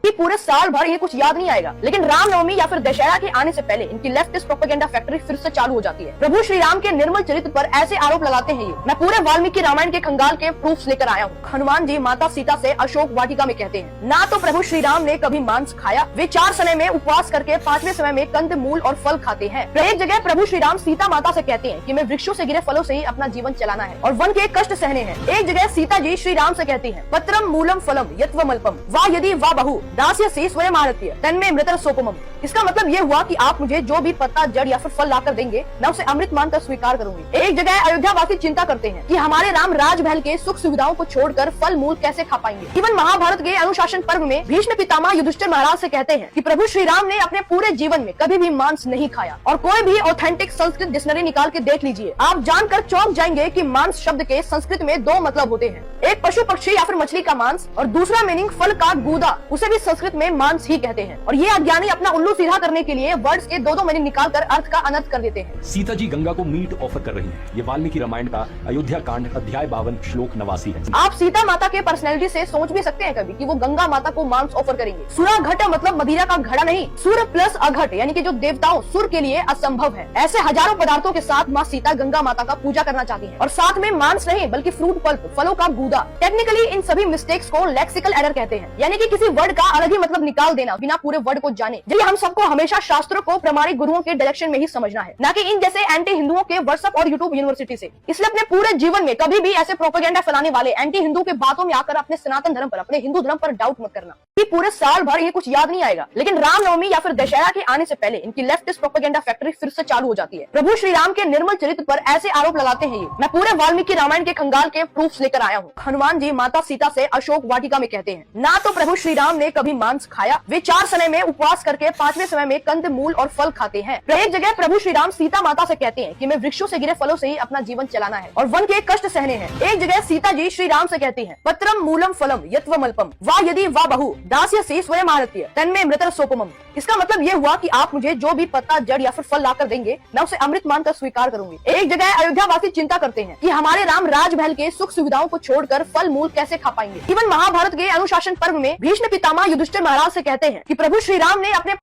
कि पूरे साल भर ये कुछ याद नहीं आएगा, लेकिन रामनवमी या फिर दशहरा के आने से पहले इनकी लेफ्टिस्ट प्रोपेगेंडा फैक्ट्री फिर से चालू हो जाती है। प्रभु श्री राम के निर्मल चरित्र पर ऐसे आरोप लगाते हैं ये। मैं पूरे वाल्मीकि रामायण के खंगाल के प्रूफ्स लेकर आया हूँ। हनुमान जी माता सीता से अशोक वाटिका में कहते हैं, ना तो प्रभु श्री राम ने कभी मांस खाया, वे 4 समय में उपवास करके 5वें समय में कंद मूल और फल खाते हैं। एक जगह प्रभु श्री राम सीता माता से कहते हैं कि मैं वृक्षों से गिरे फलों से ही अपना जीवन चलाना है और वन के कष्ट सहने हैं। एक जगह सीता जी श्री राम से कहती हैं, पत्रम मूलम फलम यत्वमल्पम वा यदि वा बहु दास्यसि स्वयं आरत्य तन्मे मृतर सोपमम। इसका मतलब ये हुआ कि आप मुझे जो भी पत्ता जड़ या फिर फल लाकर देंगे, मैं उसे अमृत मानकर स्वीकार करूंगी। एक जगह अयोध्या वासी चिंता करते हैं कि हमारे राम राजमहल के सुख सुविधाओं को छोड़कर फल मूल कैसे खा पाएंगे। इवन महाभारत के अनुशासन पर्व में भीष्म पितामह युधिष्ठिर महाराज से कहते हैं कि प्रभु श्री राम ने अपने पूरे जीवन में कभी भी मांस नहीं खाया। और कोई भी ऑथेंटिक संस्कृत डिक्शनरी निकाल के देख लीजिए, आप जानकर चौंक जाएंगे कि मांस शब्द के संस्कृत में 2 मतलब होते हैं, एक पशु पक्षी या फिर मछली का मांस और दूसरा मीनिंग फल का गूदा, उसे भी संस्कृत में मांस ही कहते हैं। और ये अज्ञानी अपना उल्लू सीधा करने के लिए वर्ड्स के 2 मीनिंग निकालकर अर्थ का अनर्थ कर देते हैं। सीता जी गंगा को मीट ऑफर कर रही हैं। ये वाल्मीकि रामायण का अयोध्या कांड अध्याय 52 श्लोक 89 है। आप सीता माता के पर्सनैलिटी से सोच भी सकते हैं कभी कि वो गंगा माता को मांस ऑफर करेंगे। सुरा घट मतलब मदिरा का घड़ा नहीं, सुर प्लस अघट यानी कि जो देवताओं सुर के लिए असंभव है। ऐसे हजारों पदार्थों के साथ माँ सीता गंगा माता का पूजा करना चाहती हैं और साथ में मांस नहीं बल्कि फ्रूट पल्प फलों का गूदा। टेक्निकली इन सभी मिस्टेक्स को लेक्सिकल एरर कहते हैं, यानी कि किसी वर्ड का अलग ही मतलब निकाल देना बिना पूरे वर्ड को जाने। इसलिए हम सबको हमेशा शास्त्रों को प्रामाणिक गुरुओं के डायरेक्शन में ही समझना है, न कि इन जैसे एंटी हिंदुओं के व्हाट्सएप और यूट्यूब यूनिवर्सिटी से। इसलिए अपने पूरे जीवन में कभी भी ऐसे प्रोपेगेंडा फैलाने वाले एंटी हिंदू के बातों में आकर अपने सनातन धर्म पर, अपने हिंदू धर्म पर डाउट मत करना कि पूरे साल भर ये कुछ याद नहीं आएगा, लेकिन रामनवमी या फिर दशहरा के आने से पहले इनकी लेफ्टिस्ट प्रोपेगेंडा फैक्ट्री फिर से चालू हो जाती है। प्रभु श्री राम के निर्मल चरित्र पर ऐसे आरोप लगाते हैं ये। मैं पूरे वाल्मीकि रामायण के खंगाल के प्रूफ्स लेकर आया हूँ। हनुमान जी माता सीता से अशोक वाटिका में कहते हैं, ना तो प्रभु श्री राम ने कभी मांस खाया, वे 4 समय में उपवास करके 5वें समय में कंद मूल और फल खाते हैं। एक जगह प्रभु श्री राम सीता माता से कहते हैं कि मैं वृक्षों से गिरे फलों से ही अपना जीवन चलाना है और वन के कष्ट सहने हैं। एक जगह सीता जी श्री राम से कहती हैं, पत्रम मूलम फलम यत्वमल्पम वा यदि वा बहु दास्यसि स्वयं आरत्य तन्मे मृतर सोपमम। इसका मतलब ये हुआ कि आप मुझे जो भी पत्ता जड़ या फिर फल लाकर देंगे, मैं उसे अमृत मानकर स्वीकार करूंगी। एक जगह अयोध्या वासी चिंता करते हैं कि हमारे राम राजमहल के सुख सुविधाओं को छोड़कर फल मूल कैसे खा पाएंगे। इवन महाभारत के अनुशासन पर्व में भीष्म पितामह युधिष्ठिर महाराज से कहते हैं कि प्रभु श्री राम ने अपने